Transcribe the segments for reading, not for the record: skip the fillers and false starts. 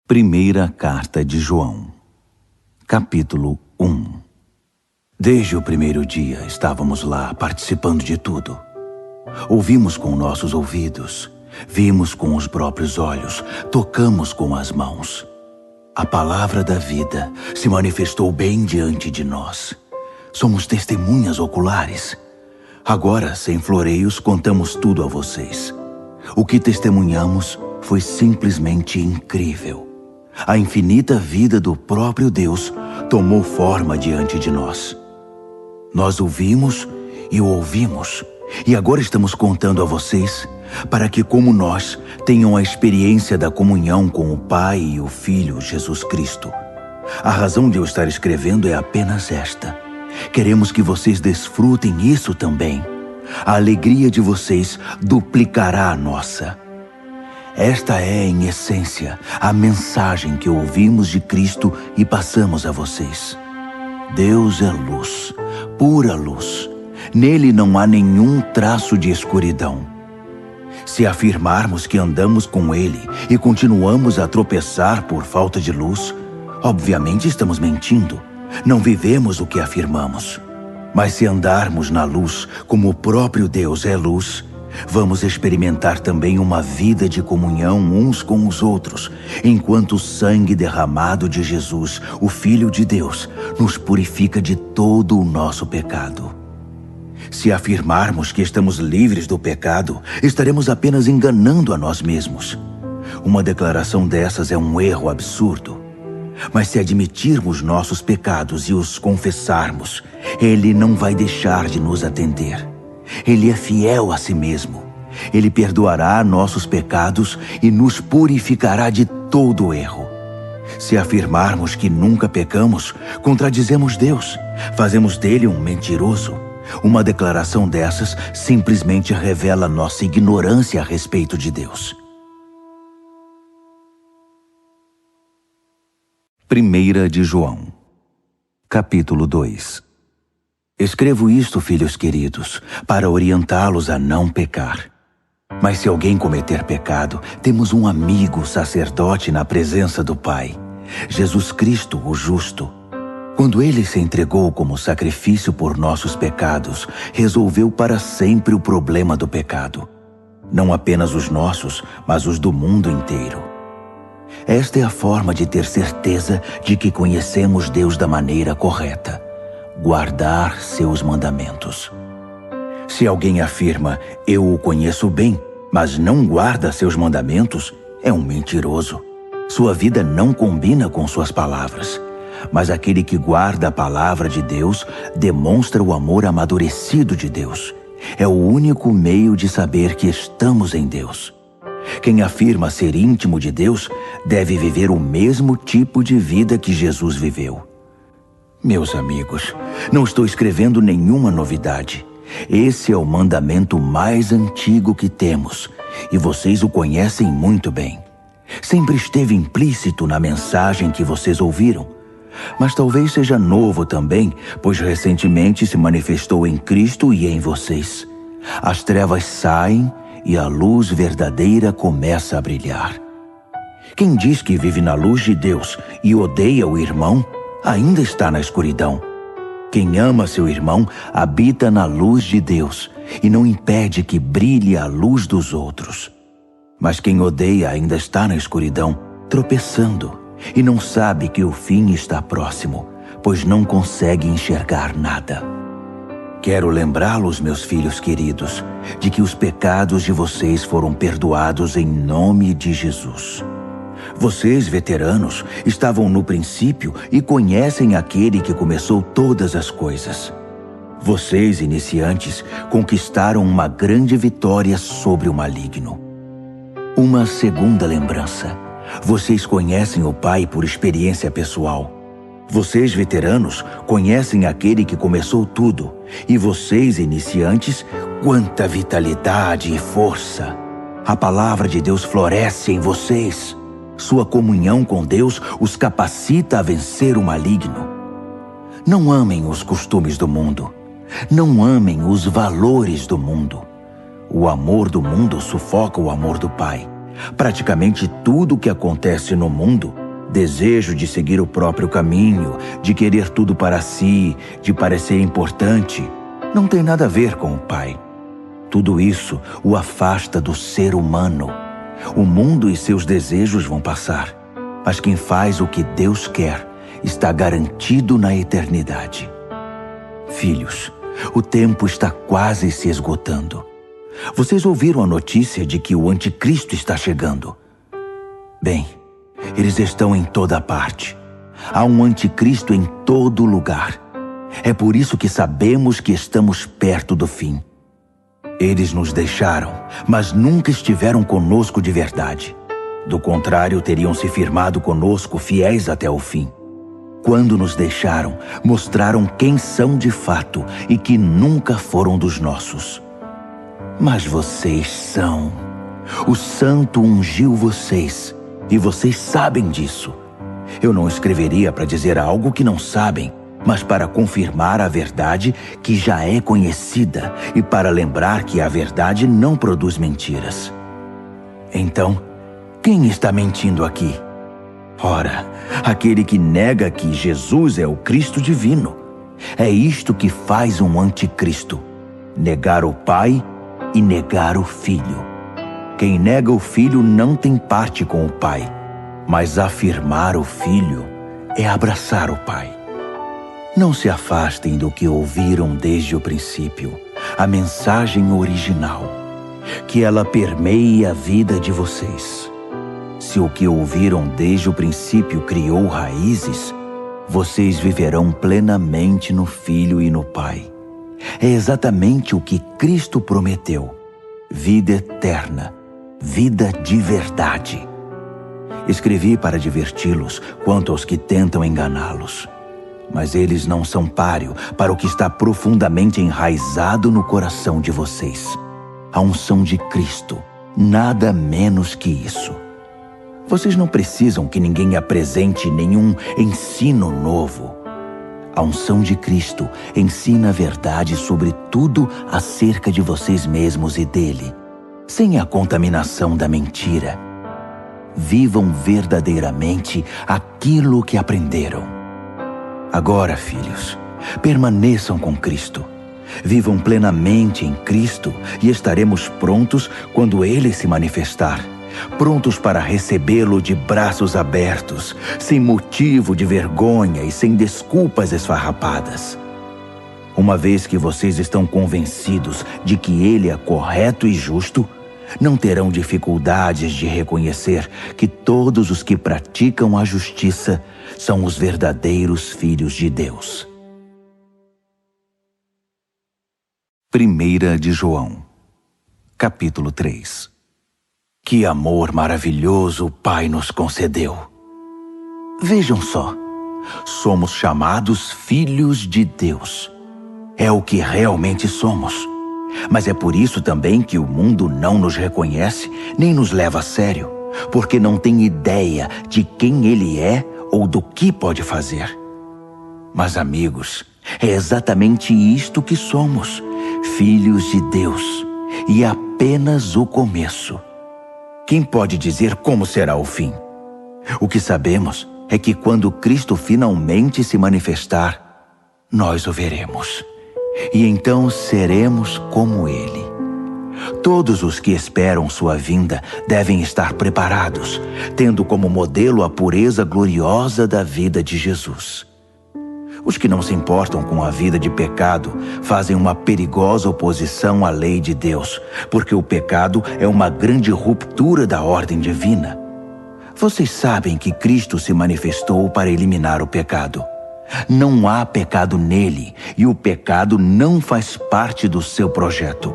Primeira Carta de João, capítulo 1. Desde o primeiro dia estávamos lá participando de tudo. Ouvimos com nossos ouvidos, vimos com os próprios olhos, tocamos com as mãos. A palavra da vida se manifestou bem diante de nós. Somos testemunhas oculares. Agora, sem floreios, contamos tudo a vocês. O que testemunhamos foi simplesmente incrível. A infinita vida do próprio Deus tomou forma diante de nós. Nós o vimos e o ouvimos, e agora estamos contando a vocês, para que, como nós, tenham a experiência da comunhão com o Pai e o Filho Jesus Cristo. A razão de eu estar escrevendo é apenas esta. Queremos que vocês desfrutem isso também. A alegria de vocês duplicará a nossa. Esta é, em essência, a mensagem que ouvimos de Cristo e passamos a vocês. Deus é luz, pura luz. Nele não há nenhum traço de escuridão. Se afirmarmos que andamos com Ele e continuamos a tropeçar por falta de luz, obviamente estamos mentindo. Não vivemos o que afirmamos. Mas se andarmos na luz, como o próprio Deus é luz, vamos experimentar também uma vida de comunhão uns com os outros, enquanto o sangue derramado de Jesus, o Filho de Deus, nos purifica de todo o nosso pecado. Se afirmarmos que estamos livres do pecado, estaremos apenas enganando a nós mesmos. Uma declaração dessas é um erro absurdo. Mas se admitirmos nossos pecados e os confessarmos, Ele não vai deixar de nos atender. Ele é fiel a si mesmo. Ele perdoará nossos pecados e nos purificará de todo erro. Se afirmarmos que nunca pecamos, contradizemos Deus. Fazemos dele um mentiroso. Uma declaração dessas simplesmente revela nossa ignorância a respeito de Deus. Primeira de João, capítulo 2. Escrevo isto, filhos queridos, para orientá-los a não pecar. Mas se alguém cometer pecado, temos um amigo sacerdote na presença do Pai, Jesus Cristo, o justo. Quando Ele se entregou como sacrifício por nossos pecados, resolveu para sempre o problema do pecado. Não apenas os nossos, mas os do mundo inteiro. Esta é a forma de ter certeza de que conhecemos Deus da maneira correta: guardar seus mandamentos. Se alguém afirma, eu o conheço bem, mas não guarda seus mandamentos, é um mentiroso. Sua vida não combina com suas palavras. Mas aquele que guarda a palavra de Deus demonstra o amor amadurecido de Deus. É o único meio de saber que estamos em Deus. Quem afirma ser íntimo de Deus deve viver o mesmo tipo de vida que Jesus viveu. Meus amigos, não estou escrevendo nenhuma novidade. Esse é o mandamento mais antigo que temos, e vocês o conhecem muito bem. Sempre esteve implícito na mensagem que vocês ouviram. Mas talvez seja novo também, pois recentemente se manifestou em Cristo e em vocês. As trevas saem e a luz verdadeira começa a brilhar. Quem diz que vive na luz de Deus e odeia o irmão, ainda está na escuridão. Quem ama seu irmão habita na luz de Deus e não impede que brilhe a luz dos outros. Mas quem odeia ainda está na escuridão, tropeçando, e não sabe que o fim está próximo, pois não consegue enxergar nada. Quero lembrá-los, meus filhos queridos, de que os pecados de vocês foram perdoados em nome de Jesus. Vocês, veteranos, estavam no princípio e conhecem aquele que começou todas as coisas. Vocês, iniciantes, conquistaram uma grande vitória sobre o maligno. Uma segunda lembrança. Vocês conhecem o Pai por experiência pessoal. Vocês, veteranos, conhecem aquele que começou tudo. E vocês, iniciantes, quanta vitalidade e força! A palavra de Deus floresce em vocês. Sua comunhão com Deus os capacita a vencer o maligno. Não amem os costumes do mundo. Não amem os valores do mundo. O amor do mundo sufoca o amor do Pai. Praticamente tudo o que acontece no mundo, desejo de seguir o próprio caminho, de querer tudo para si, de parecer importante, não tem nada a ver com o Pai. Tudo isso o afasta do ser humano. O mundo e seus desejos vão passar, mas quem faz o que Deus quer está garantido na eternidade. Filhos, o tempo está quase se esgotando. Vocês ouviram a notícia de que o anticristo está chegando? Bem, eles estão em toda parte. Há um anticristo em todo lugar. É por isso que sabemos que estamos perto do fim. Eles nos deixaram, mas nunca estiveram conosco de verdade. Do contrário, teriam se firmado conosco fiéis até o fim. Quando nos deixaram, mostraram quem são de fato e que nunca foram dos nossos. Mas vocês são. O Santo ungiu vocês, e vocês sabem disso. Eu não escreveria para dizer algo que não sabem, mas para confirmar a verdade que já é conhecida e para lembrar que a verdade não produz mentiras. Então, quem está mentindo aqui? Ora, aquele que nega que Jesus é o Cristo divino. É isto que faz um anticristo: negar o Pai e negar o Filho. Quem nega o Filho não tem parte com o Pai, mas afirmar o Filho é abraçar o Pai. Não se afastem do que ouviram desde o princípio, a mensagem original, que ela permeie a vida de vocês. Se o que ouviram desde o princípio criou raízes, vocês viverão plenamente no Filho e no Pai. É exatamente o que Cristo prometeu: vida eterna, vida de verdade. Escrevi para diverti-los quanto aos que tentam enganá-los. Mas eles não são páreo para o que está profundamente enraizado no coração de vocês: a unção de Cristo, nada menos que isso. Vocês não precisam que ninguém apresente nenhum ensino novo. A unção de Cristo ensina a verdade sobre tudo acerca de vocês mesmos e dele, sem a contaminação da mentira. Vivam verdadeiramente aquilo que aprenderam. Agora, filhos, permaneçam com Cristo. Vivam plenamente em Cristo e estaremos prontos quando Ele se manifestar. Prontos para recebê-lo de braços abertos, sem motivo de vergonha e sem desculpas esfarrapadas. Uma vez que vocês estão convencidos de que Ele é correto e justo, não terão dificuldades de reconhecer que todos os que praticam a justiça são os verdadeiros filhos de Deus. 1 de João, capítulo 3. Que amor maravilhoso o Pai nos concedeu! Vejam só, somos chamados filhos de Deus. É o que realmente somos. Mas é por isso também que o mundo não nos reconhece nem nos leva a sério, porque não tem ideia de quem Ele é ou do que pode fazer. Mas, amigos, é exatamente isto que somos, filhos de Deus, e apenas o começo. Quem pode dizer como será o fim? O que sabemos é que quando Cristo finalmente se manifestar, nós o veremos. E então seremos como Ele. Todos os que esperam sua vinda devem estar preparados, tendo como modelo a pureza gloriosa da vida de Jesus. Os que não se importam com a vida de pecado fazem uma perigosa oposição à lei de Deus, porque o pecado é uma grande ruptura da ordem divina. Vocês sabem que Cristo se manifestou para eliminar o pecado. Não há pecado nele, e o pecado não faz parte do seu projeto.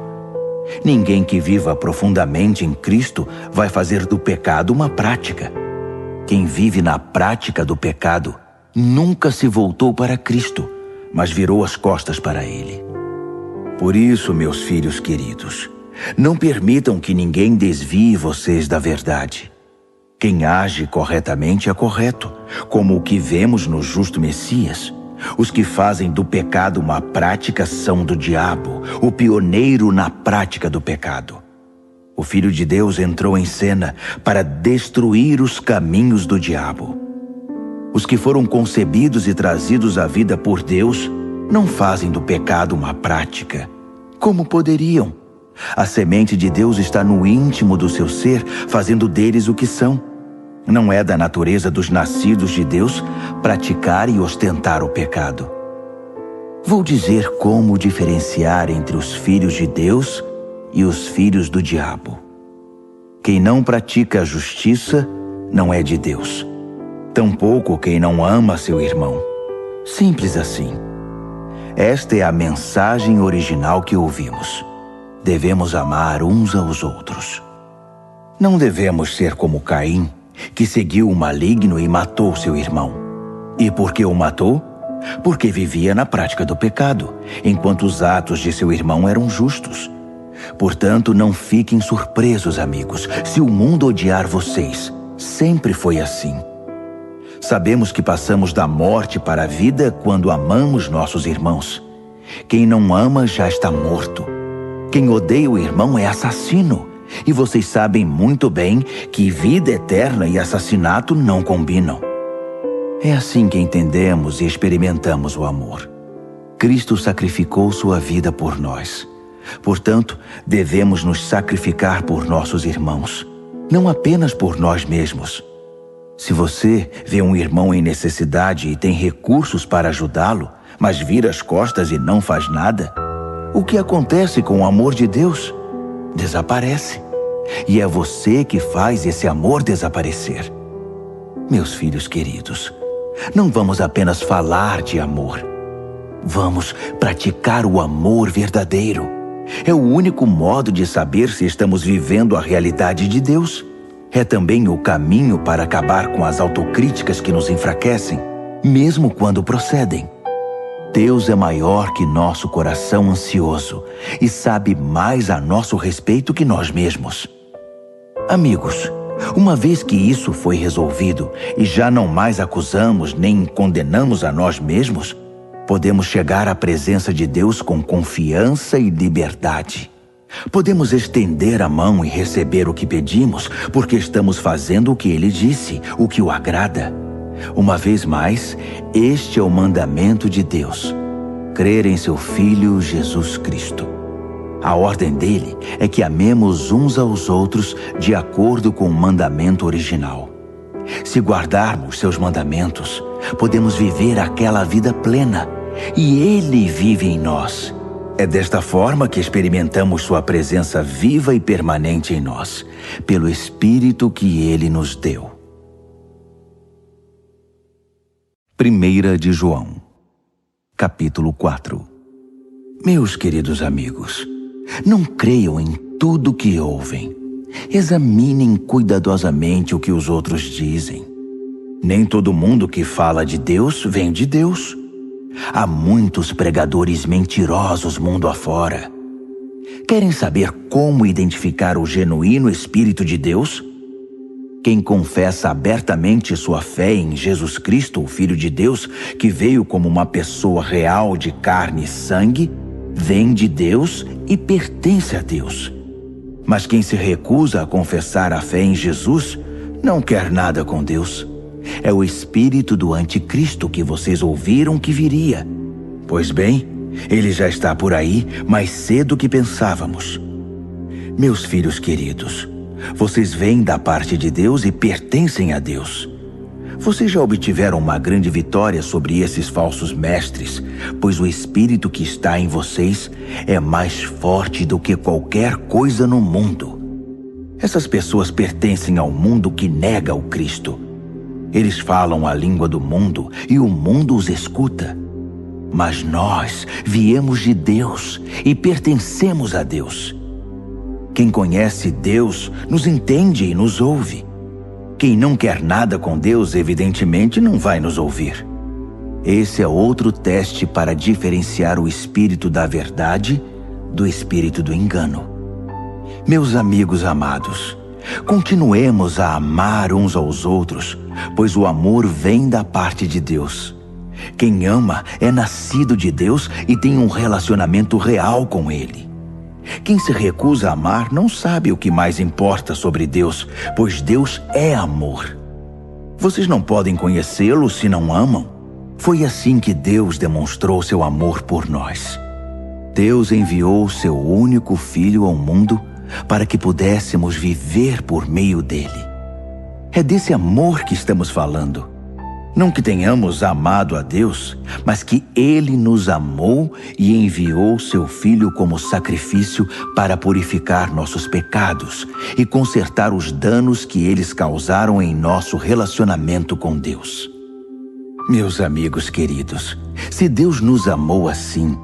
Ninguém que viva profundamente em Cristo vai fazer do pecado uma prática. Quem vive na prática do pecado nunca se voltou para Cristo, mas virou as costas para Ele. Por isso, meus filhos queridos, não permitam que ninguém desvie vocês da verdade. Quem age corretamente é correto, como o que vemos no justo Messias. Os que fazem do pecado uma prática são do diabo, o pioneiro na prática do pecado. O Filho de Deus entrou em cena para destruir os caminhos do diabo. Os que foram concebidos e trazidos à vida por Deus não fazem do pecado uma prática. Como poderiam? A semente de Deus está no íntimo do seu ser, fazendo deles o que são. Não é da natureza dos nascidos de Deus praticar e ostentar o pecado. Vou dizer como diferenciar entre os filhos de Deus e os filhos do diabo. Quem não pratica a justiça não é de Deus. Tampouco quem não ama seu irmão. Simples assim. Esta é a mensagem original que ouvimos. Devemos amar uns aos outros. Não devemos ser como Caim, que seguiu o maligno e matou seu irmão. E por que o matou? Porque vivia na prática do pecado, enquanto os atos de seu irmão eram justos. Portanto, não fiquem surpresos, amigos, se o mundo odiar vocês. Sempre foi assim. Sabemos que passamos da morte para a vida quando amamos nossos irmãos. Quem não ama já está morto. Quem odeia o irmão é assassino. E vocês sabem muito bem que vida eterna e assassinato não combinam. É assim que entendemos e experimentamos o amor. Cristo sacrificou sua vida por nós. Portanto, devemos nos sacrificar por nossos irmãos, não apenas por nós mesmos. Se você vê um irmão em necessidade e tem recursos para ajudá-lo, mas vira as costas e não faz nada, o que acontece com o amor de Deus? Desaparece. E é você que faz esse amor desaparecer. Meus filhos queridos, não vamos apenas falar de amor. Vamos praticar o amor verdadeiro. É o único modo de saber se estamos vivendo a realidade de Deus. É também o caminho para acabar com as autocríticas que nos enfraquecem, mesmo quando procedem. Deus é maior que nosso coração ansioso e sabe mais a nosso respeito que nós mesmos. Amigos, uma vez que isso foi resolvido e já não mais acusamos nem condenamos a nós mesmos, podemos chegar à presença de Deus com confiança e liberdade. Podemos estender a mão e receber o que pedimos, porque estamos fazendo o que Ele disse, o que o agrada. Uma vez mais, este é o mandamento de Deus: crer em seu Filho Jesus Cristo. A ordem dele é que amemos uns aos outros de acordo com o mandamento original. Se guardarmos seus mandamentos, podemos viver aquela vida plena, e Ele vive em nós. É desta forma que experimentamos sua presença viva e permanente em nós, pelo Espírito que Ele nos deu. 1 de João, capítulo 4. Meus queridos amigos, não creiam em tudo que ouvem. Examinem cuidadosamente o que os outros dizem. Nem todo mundo que fala de Deus vem de Deus. Há muitos pregadores mentirosos mundo afora. Querem saber como identificar o genuíno Espírito de Deus? Quem confessa abertamente sua fé em Jesus Cristo, o Filho de Deus, que veio como uma pessoa real de carne e sangue, vem de Deus e pertence a Deus. Mas quem se recusa a confessar a fé em Jesus, não quer nada com Deus. É o espírito do anticristo que vocês ouviram que viria. Pois bem, ele já está por aí mais cedo que pensávamos. Meus filhos queridos, vocês vêm da parte de Deus e pertencem a Deus. Vocês já obtiveram uma grande vitória sobre esses falsos mestres, pois o Espírito que está em vocês é mais forte do que qualquer coisa no mundo. Essas pessoas pertencem ao mundo que nega o Cristo. Eles falam a língua do mundo e o mundo os escuta. Mas nós viemos de Deus e pertencemos a Deus. Quem conhece Deus nos entende e nos ouve. Quem não quer nada com Deus, evidentemente, não vai nos ouvir. Esse é outro teste para diferenciar o espírito da verdade do espírito do engano. Meus amigos amados, continuemos a amar uns aos outros, pois o amor vem da parte de Deus. Quem ama é nascido de Deus e tem um relacionamento real com Ele. Quem se recusa a amar não sabe o que mais importa sobre Deus, pois Deus é amor. Vocês não podem conhecê-lo se não amam. Foi assim que Deus demonstrou seu amor por nós. Deus enviou seu único Filho ao mundo para que pudéssemos viver por meio dele. É desse amor que estamos falando. Não que tenhamos amado a Deus, mas que Ele nos amou e enviou seu Filho como sacrifício para purificar nossos pecados e consertar os danos que eles causaram em nosso relacionamento com Deus. Meus amigos queridos, se Deus nos amou assim,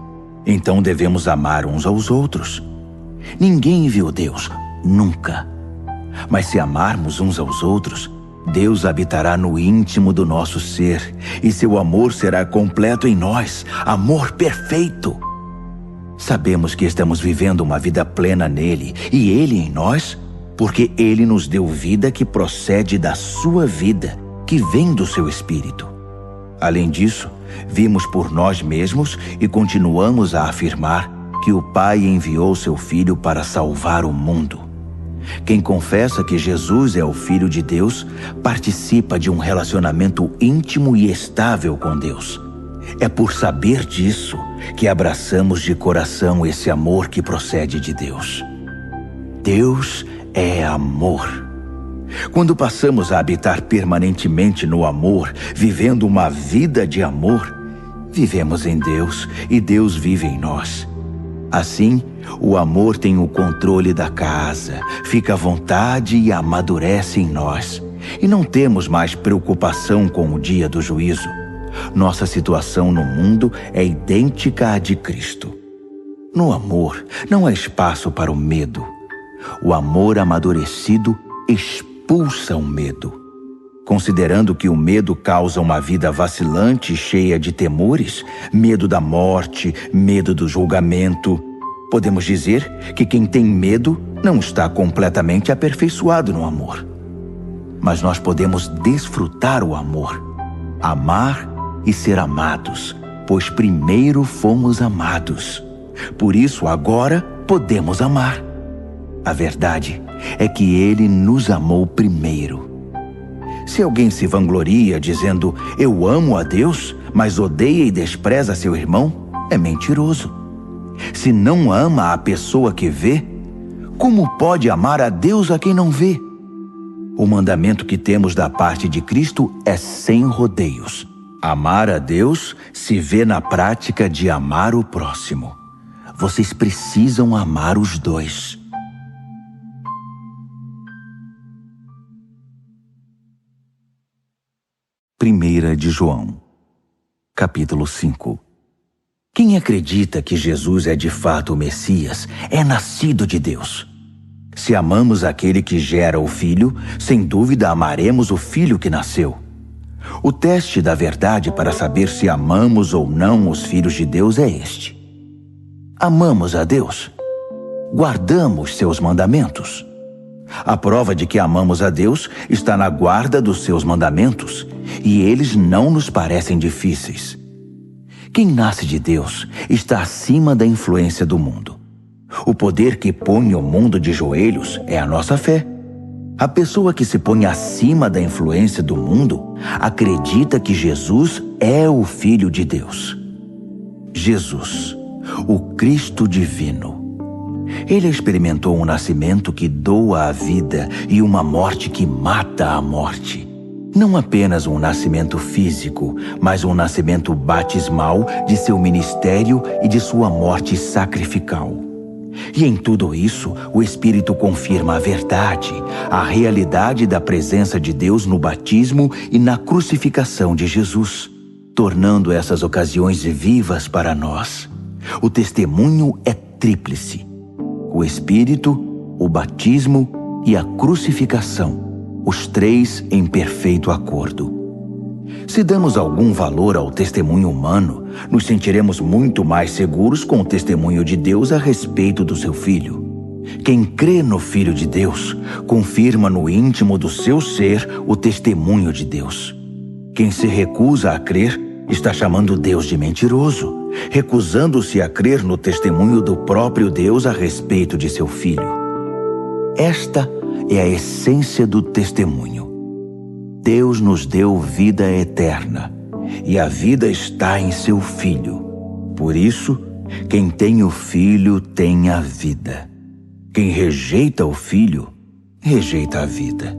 então devemos amar uns aos outros. Ninguém viu Deus, nunca. Mas se amarmos uns aos outros, Deus habitará no íntimo do nosso ser e seu amor será completo em nós, amor perfeito. Sabemos que estamos vivendo uma vida plena nele e ele em nós, porque ele nos deu vida que procede da sua vida, que vem do seu Espírito. Além disso, vimos por nós mesmos e continuamos a afirmar que o Pai enviou seu Filho para salvar o mundo. Quem confessa que Jesus é o Filho de Deus, participa de um relacionamento íntimo e estável com Deus. É por saber disso que abraçamos de coração esse amor que procede de Deus. Deus é amor. Quando passamos a habitar permanentemente no amor, vivendo uma vida de amor, vivemos em Deus e Deus vive em nós. Assim, o amor tem o controle da casa, fica à vontade e amadurece em nós. E não temos mais preocupação com o dia do juízo. Nossa situação no mundo é idêntica à de Cristo. No amor, não há espaço para o medo. O amor amadurecido expulsa o medo. Considerando que o medo causa uma vida vacilante e cheia de temores, medo da morte, medo do julgamento, podemos dizer que quem tem medo não está completamente aperfeiçoado no amor. Mas nós podemos desfrutar o amor, amar e ser amados, pois primeiro fomos amados. Por isso agora podemos amar. A verdade é que Ele nos amou primeiro. Se alguém se vangloria dizendo, eu amo a Deus, mas odeia e despreza seu irmão, é mentiroso. Se não ama a pessoa que vê, como pode amar a Deus a quem não vê? O mandamento que temos da parte de Cristo é sem rodeios. Amar a Deus se vê na prática de amar o próximo. Vocês precisam amar os dois. 1 de João, capítulo 5. Quem acredita que Jesus é de fato o Messias é nascido de Deus. Se amamos aquele que gera o Filho, sem dúvida amaremos o Filho que nasceu. O teste da verdade para saber se amamos ou não os filhos de Deus é este: amamos a Deus? Guardamos seus mandamentos? A prova de que amamos a Deus está na guarda dos seus mandamentos, e eles não nos parecem difíceis. Quem nasce de Deus está acima da influência do mundo. O poder que põe o mundo de joelhos é a nossa fé. A pessoa que se põe acima da influência do mundo acredita que Jesus é o Filho de Deus. Jesus, o Cristo divino. Ele experimentou um nascimento que doa a vida e uma morte que mata a morte. Não apenas um nascimento físico, mas um nascimento batismal de seu ministério e de sua morte sacrificial. E em tudo isso, o Espírito confirma a verdade, a realidade da presença de Deus no batismo e na crucificação de Jesus, tornando essas ocasiões vivas para nós. O testemunho é tríplice: o Espírito, o batismo e a crucificação, os três em perfeito acordo. Se damos algum valor ao testemunho humano, nos sentiremos muito mais seguros com o testemunho de Deus a respeito do seu Filho. Quem crê no Filho de Deus, confirma no íntimo do seu ser o testemunho de Deus. Quem se recusa a crer, está chamando Deus de mentiroso. recusando-se a crer no testemunho do próprio Deus a respeito de seu Filho. Esta é a essência do testemunho. Deus nos deu vida eterna, e a vida está em seu Filho. Por isso, quem tem o Filho tem a vida. Quem rejeita o Filho, rejeita a vida.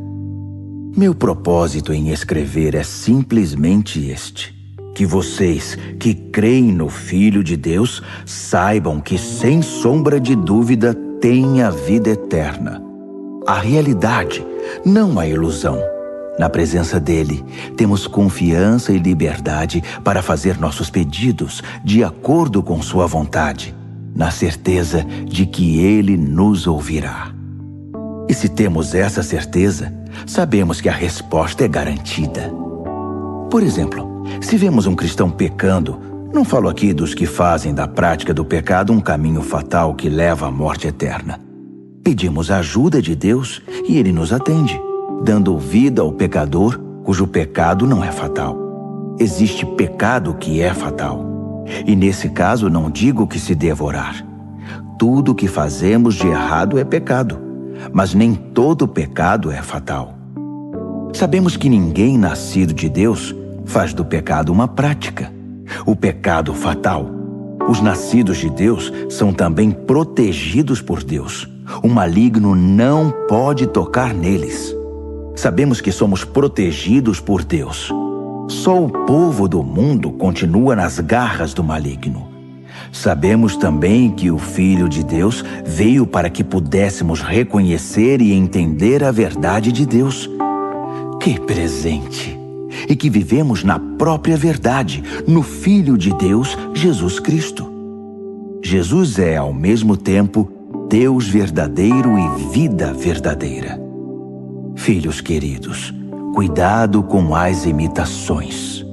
Meu propósito em escrever é simplesmente este: que vocês que creem no Filho de Deus saibam que, sem sombra de dúvida, têm a vida eterna. A realidade, não a ilusão. Na presença dele, temos confiança e liberdade para fazer nossos pedidos de acordo com sua vontade, na certeza de que ele nos ouvirá. E se temos essa certeza, sabemos que a resposta é garantida. Por exemplo, se vemos um cristão pecando, não falo aqui dos que fazem da prática do pecado um caminho fatal que leva à morte eterna. Pedimos a ajuda de Deus e ele nos atende, dando vida ao pecador cujo pecado não é fatal. Existe pecado que é fatal. E nesse caso não digo que se deva orar. Tudo que fazemos de errado é pecado, mas nem todo pecado é fatal. Sabemos que ninguém nascido de Deus faz do pecado uma prática, o pecado fatal. Os nascidos de Deus são também protegidos por Deus. O maligno não pode tocar neles. Sabemos que somos protegidos por Deus. Só o povo do mundo continua nas garras do maligno. Sabemos também que o Filho de Deus veio para que pudéssemos reconhecer e entender a verdade de Deus. Que presente! E que vivemos na própria verdade, no Filho de Deus, Jesus Cristo. Jesus é, ao mesmo tempo, Deus verdadeiro e vida verdadeira. Filhos queridos, cuidado com as imitações.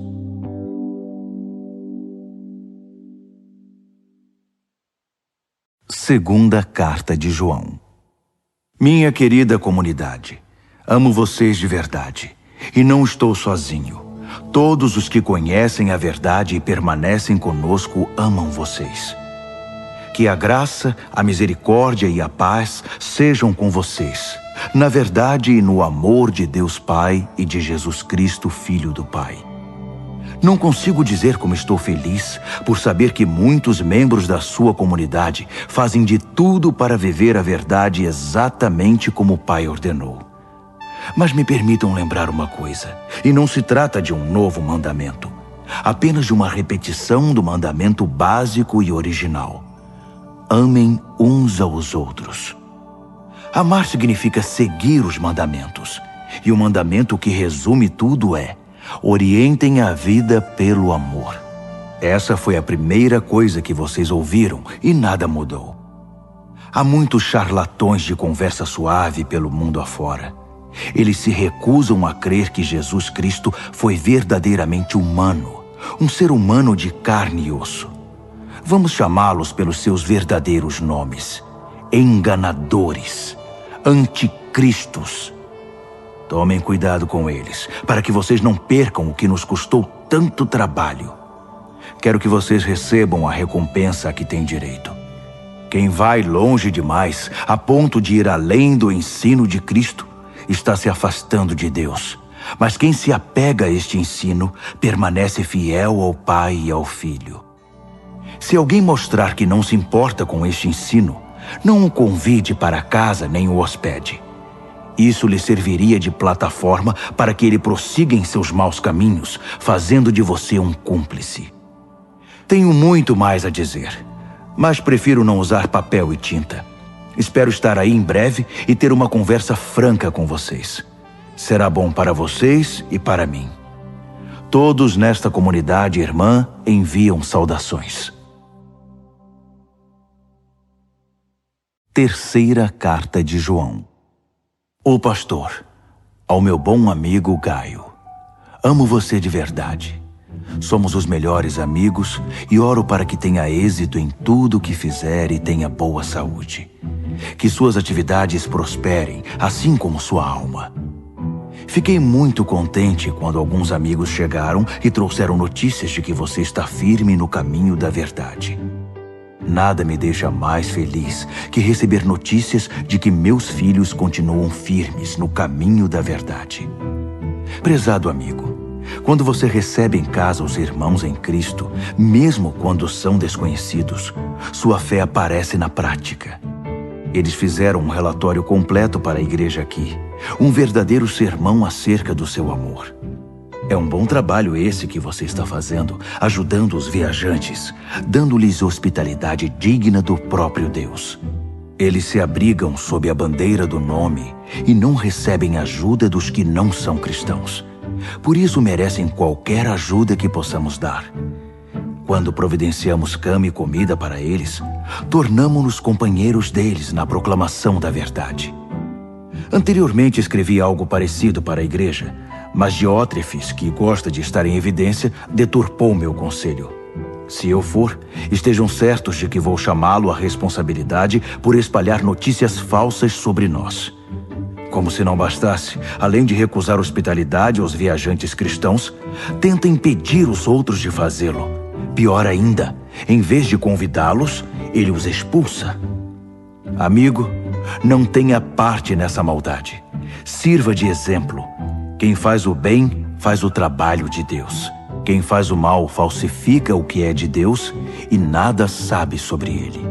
Segunda Carta de João. Minha querida comunidade, amo vocês de verdade, e não estou sozinho. Todos os que conhecem a verdade e permanecem conosco amam vocês. Que a graça, a misericórdia e a paz sejam com vocês, na verdade e no amor de Deus Pai e de Jesus Cristo, Filho do Pai. Não consigo dizer como estou feliz por saber que muitos membros da sua comunidade fazem de tudo para viver a verdade exatamente como o Pai ordenou. Mas me permitam lembrar uma coisa, e não se trata de um novo mandamento, apenas de uma repetição do mandamento básico e original. Amem uns aos outros. Amar significa seguir os mandamentos, e o mandamento que resume tudo é: orientem a vida pelo amor. Essa foi a primeira coisa que vocês ouviram e nada mudou. Há muitos charlatões de conversa suave pelo mundo afora. Eles se recusam a crer que Jesus Cristo foi verdadeiramente humano, um ser humano de carne e osso. Vamos chamá-los pelos seus verdadeiros nomes: enganadores, anticristos. Tomem cuidado com eles, para que vocês não percam o que nos custou tanto trabalho. Quero que vocês recebam a recompensa a que têm direito. Quem vai longe demais, a ponto de ir além do ensino de Cristo, está se afastando de Deus. Mas quem se apega a este ensino, permanece fiel ao Pai e ao Filho. Se alguém mostrar que não se importa com este ensino, não o convide para casa nem o hospede. Isso lhe serviria de plataforma para que ele prossiga em seus maus caminhos, fazendo de você um cúmplice. Tenho muito mais a dizer, mas prefiro não usar papel e tinta. Espero estar aí em breve e ter uma conversa franca com vocês. Será bom para vocês e para mim. Todos nesta comunidade irmã enviam saudações. Terceira Carta de João. O pastor, ao meu bom amigo Gaio. Amo você de verdade. Somos os melhores amigos e oro para que tenha êxito em tudo o que fizer e tenha boa saúde. Que suas atividades prosperem, assim como sua alma. Fiquei muito contente quando alguns amigos chegaram e trouxeram notícias de que você está firme no caminho da verdade. Nada me deixa mais feliz que receber notícias de que meus filhos continuam firmes no caminho da verdade. Prezado amigo, quando você recebe em casa os irmãos em Cristo, mesmo quando são desconhecidos, sua fé aparece na prática. Eles fizeram um relatório completo para a igreja aqui, um verdadeiro sermão acerca do seu amor. É um bom trabalho esse que você está fazendo, ajudando os viajantes, dando-lhes hospitalidade digna do próprio Deus. Eles se abrigam sob a bandeira do nome e não recebem ajuda dos que não são cristãos. Por isso merecem qualquer ajuda que possamos dar. Quando providenciamos cama e comida para eles, tornamo-nos companheiros deles na proclamação da verdade. Anteriormente escrevi algo parecido para a igreja, mas Diótrefes, que gosta de estar em evidência, deturpou meu conselho. Se eu for, estejam certos de que vou chamá-lo à responsabilidade por espalhar notícias falsas sobre nós. Como se não bastasse, além de recusar hospitalidade aos viajantes cristãos, tenta impedir os outros de fazê-lo. Pior ainda, em vez de convidá-los, ele os expulsa. Amigo, não tenha parte nessa maldade. Sirva de exemplo. Quem faz o bem, faz o trabalho de Deus. Quem faz o mal falsifica o que é de Deus e nada sabe sobre ele.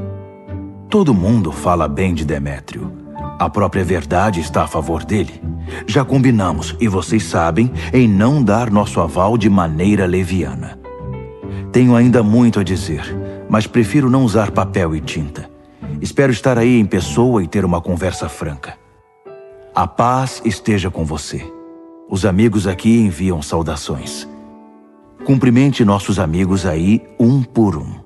Todo mundo fala bem de Demétrio. A própria verdade está a favor dele. Já combinamos, e vocês sabem, em não dar nosso aval de maneira leviana. Tenho ainda muito a dizer, mas prefiro não usar papel e tinta. Espero estar aí em pessoa e ter uma conversa franca. A paz esteja com você. Os amigos aqui enviam saudações. Cumprimente nossos amigos aí um por um.